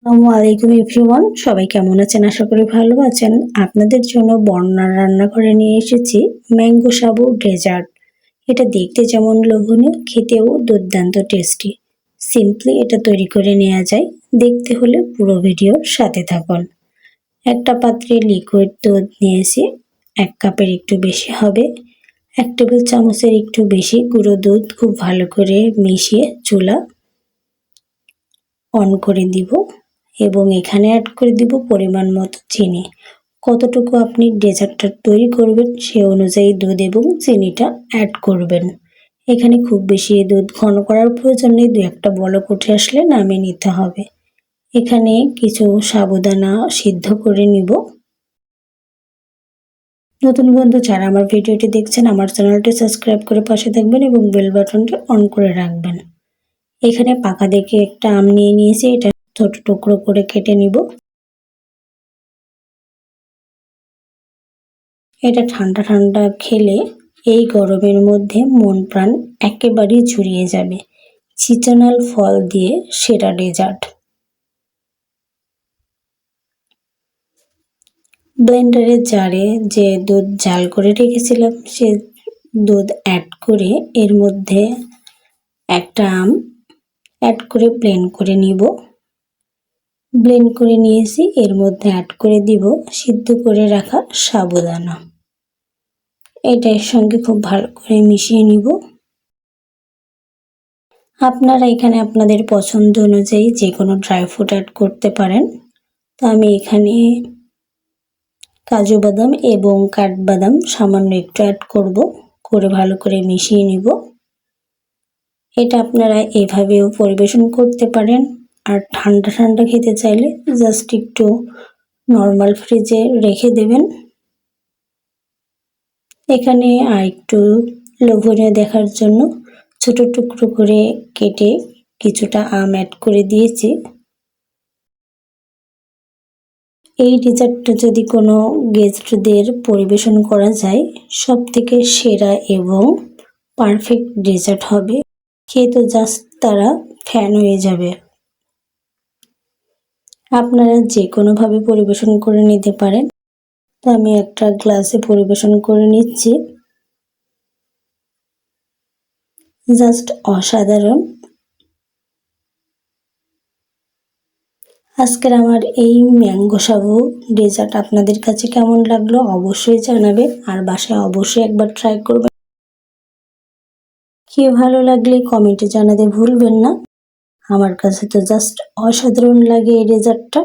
আসসালামু আলাইকুম এভরিওয়ান, সবাই কেমন আছেন? আশা করি ভালো আছেন। আপনাদের জন্য বর্ণার রান্নাঘরে নিয়ে এসেছি ম্যাঙ্গো সাবু ডেজার্ট। এটা দেখতে যেমন লোভনীয়, খেতেও দুর্দান্ত টেস্টি। সিম্পলি এটা তৈরি করে নেওয়া যায়। দেখতে হলে পুরো ভিডিওর সাথে থাকুন। একটা পাত্রে লিকুইড দুধ নিয়েছি, 1 কাপের একটু বেশি হবে। 1 টেবিল চামচের একটু বেশি গুঁড়ো দুধ খুব ভালো করে মিশিয়ে চুলা অন করে দিব এবং এখানে অ্যাড করে দিব পরিমাণ মতো চিনি। কতটুকু আপনি ডেজার্টটা তৈরি করবেন সে অনুযায়ী দুধ এবং চিনিটা অ্যাড করবেন। এখানে খুব বেশি দুধ ঘন করার প্রয়োজন নেই, 2-1টা বলক উঠে আসলে নামিয়ে নিতে হবে। এখানে কিছু সাবুদানা সিদ্ধ করে নিব। নতুন বন্ধু যারা আমার ভিডিওটি দেখছেন, আমার চ্যানেলটি সাবস্ক্রাইব করে পাশে থাকবেন এবং বেল বাটনটি অন করে রাখবেন। এখানে পাকা দেখে একটা আম নিয়ে নিয়েছি, এটা ছোট টুকরো করে কেটে নিব। এটা ঠান্ডা ঠান্ডা খেলে এই গরমের মধ্যে মন প্রাণ একেবারেই জুড়িয়ে যাবে। সিজনাল ফল দিয়ে সেরা ডেজার্ট। ব্লেন্ডারের জারে যে দুধ জাল করে রেখেছিলাম সে দুধ অ্যাড করে এর মধ্যে একটা আম অ্যাড করে ব্লেন্ড করে নিব। ব্লেন্ড করে নিয়েছি, এর মধ্যে অ্যাড করে দিব সিদ্ধ করে রাখা সাবুদানা। এটার সঙ্গে খুব ভালো করে মিশিয়ে নিব। আপনারা এখানে আপনাদের পছন্দ অনুযায়ী যে কোনো ড্রাই ফ্রুট অ্যাড করতে পারেন। তো আমি এখানে কাজু বাদাম এবং কাঠবাদাম সামান্য একটু অ্যাড করব, করে ভালো করে মিশিয়ে নিব। এটা আপনারা এভাবেও পরিবেশন করতে পারেন, আর ঠান্ডা ঠান্ডা খেতে চাইলে জাস্ট একটু নর্মাল ফ্রিজে রেখে দেবেন। এখানে আর একটু লোভনীয় দেখার জন্য ছোট টুকরো করে কেটে কিছুটা আম অ্যাড করে দিয়েছি। এই ডেজার্টটা যদি কোনো গেস্টদের পরিবেশন করা যায়, সবথেকে সেরা এবং পারফেক্ট ডেজার্ট হবে। খেয়ে তো জাস্ট তারা ফ্যান হয়ে যাবে। আপনারা যে কোনোভাবে পরিবেশন করে নিতে পারেন। তো আমি একটা গ্লাসে পরিবেশন করে নিচ্ছি। জাস্ট অসাধারণ। আজকের আমার এই ম্যাঙ্গো সাবু ডেজার্ট আপনাদের কাছে কেমন লাগলো অবশ্যই জানাবেন, আর বাসায় অবশ্যই একবার ট্রাই করবেন। খেয়ে ভালো লাগলে কমেন্টে জানাতে ভুলবেন না। আমার কাছে তো জাস্ট অসাধারণ লাগে এই ডেজার্টটা।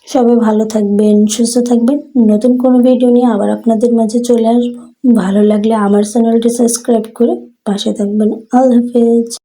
সবাই ভালো থাকবেন, সুস্থ থাকবেন। নতুন কোনো ভিডিও নিয়ে আবার আপনাদের মাঝে চলে আসবো। ভালো লাগলে আমার চ্যানেলটি সাবস্ক্রাইব করে পাশে থাকবেন। আল্লাহ হাফেজ।